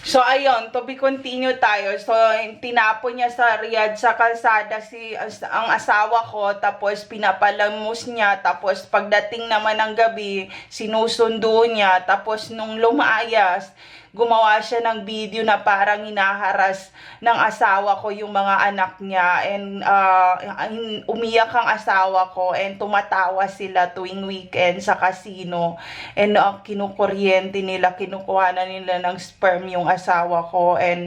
So, ayun, to be continue tayo. So, tinapon niya sa Riyadh sa kalsada ang asawa ko, tapos pinapalamos niya, tapos pagdating naman ng gabi, sinusundo niya, tapos nung lumayas, gumawa siya ng video na parang hinaharas ng asawa ko yung mga anak niya, and umiyak ang asawa ko, and tumatawa sila tuwing weekend sa casino, and kinukuryente nila, kinukuha na nila ng sperm yung asawa ko, and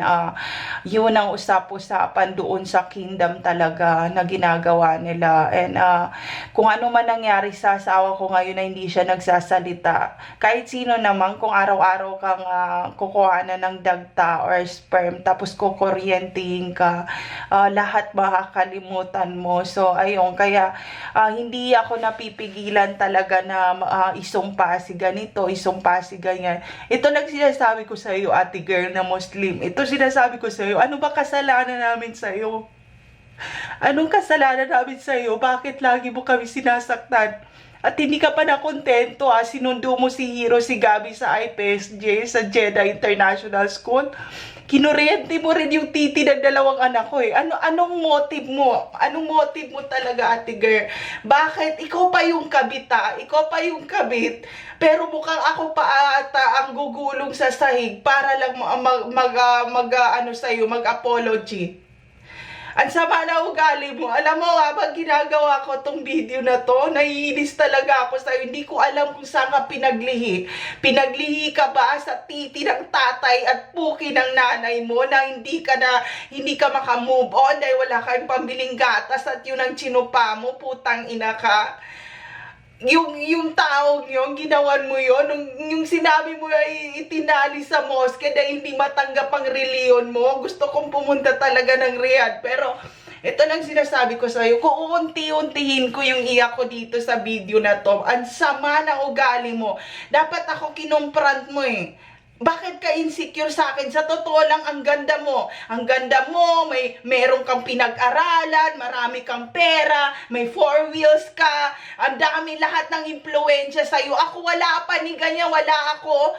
yun ang usap-usapan doon sa kingdom talaga na ginagawa nila. And kung ano man nangyari sa asawa ko ngayon na hindi siya nagsasalita, kahit sino naman, kung araw-araw kang kukuha na ng dagta or sperm, tapos kukuryentehin ka, lahat makakalimutan mo. So ayun, kaya hindi ako napipigilan talaga na isumpa si ganito, isumpa si ganyan. Ito lang sinasabi ko sa iyo, ate girl na Muslim. Ito sinasabi ko sa iyo, ano ba kasalanan namin sa iyo? Anong kasalanan namin sa iyo? Bakit lagi mo kami sinasaktan? At hindi ka pa nakontento, sinundo mo si Hero, si Gabi sa IPSJ, sa Jeddah International School. Kinuryente mo rin yung titi ng dalawang anak ko eh. Anong motive mo? Anong motive mo talaga, ate girl? Bakit? Ikaw pa yung kabit Ikaw pa yung kabit. Pero mukhang ako pa ata ang gugulong sa sahig para lang mag-apology. Ang sama na ugali mo. Alam mo, habang ginagawa ko tong video na to, naiinis talaga ako sa'yo. Hindi ko alam kung saan ka pinaglihi. Pinaglihi ka ba sa titi ng tatay at puki ng nanay mo na hindi ka makamove on dahil wala kang pambiling gatas at yun ang chinupa mo, putang ina ka? Yung taong yun, ginawan mo yun, yung sinabi mo ay itinali sa mosque dahil hindi matanggap ang reliyon mo. Gusto kong pumunta talaga ng Riyadh, pero ito nang sinasabi ko sa'yo, kung uunti-untihin ko yung iyak ko dito sa video na to, ang sama ng ugali mo. Dapat ako kinumprant mo eh. Bakit ka insecure sa akin? Sa totoo lang, ang ganda mo. Ang ganda mo, meron kang pinag-aralan, marami kang pera, may 4 wheels ka, ang dami lahat ng impluensya sa'yo. Ako wala pa ni ganyan, wala ako.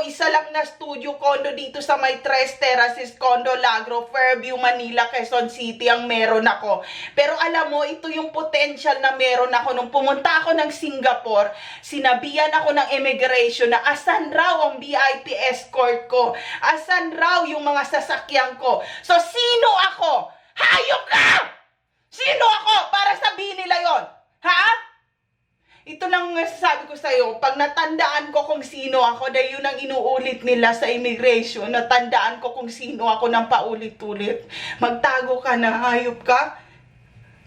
Isa lang na studio condo dito sa may Tres Terraces Condo Lagro, Fairview, Manila, Quezon City ang meron ako. Pero alam mo, ito yung potential na meron ako. Nung pumunta ako ng Singapore, sinabihan ako ng immigration na asan raw ang VIP escort ko? Asan raw yung mga sasakyan ko? So, sino ako? Hayop ka! Sino ako para sabihin nila yon? Ha? Ito lang sasabi ko sa'yo, pag natandaan ko kung sino ako, dahil yun ang inuulit nila sa immigration, natandaan ko kung sino ako ng paulit-ulit, magtago ka na, hayop ka?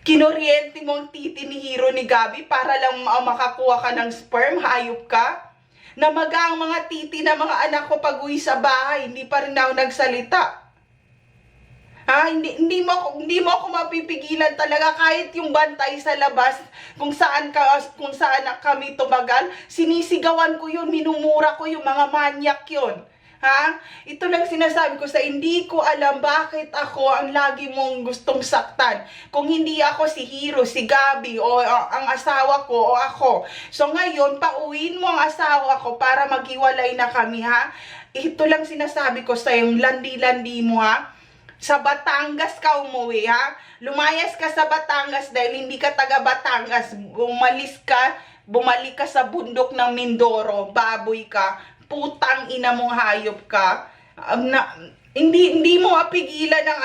Kinuryente mo ang titi ni Hero ni Gabi para lang makakuha ka ng sperm, hayop ka? Namaga ang mga titi na mga anak ko pag uwi sa bahay, hindi pa rin ako nagsalita. Hindi mo ako mapipigilan talaga kahit yung bantay sa labas, kung saan kami tumagal, sinisigawan ko yun, minumura ko yung mga manyak yun. Ito lang sinasabi ko sa hindi ko alam bakit ako ang lagi mong gustong saktan. Kung hindi ako si Hero, si Gabi, o ang asawa ko, o ako. So ngayon, pauwiin mo ang asawa ko para maghiwalay na kami, Ito lang sinasabi ko sa yung landi-landi mo, Sa Batangas ka umuwi, Lumayas ka sa Batangas dahil hindi ka taga Batangas. Bumalik ka sa bundok ng Mindoro, baboy ka. Putang ina mong hayop ka. Hindi mo mapigilan ang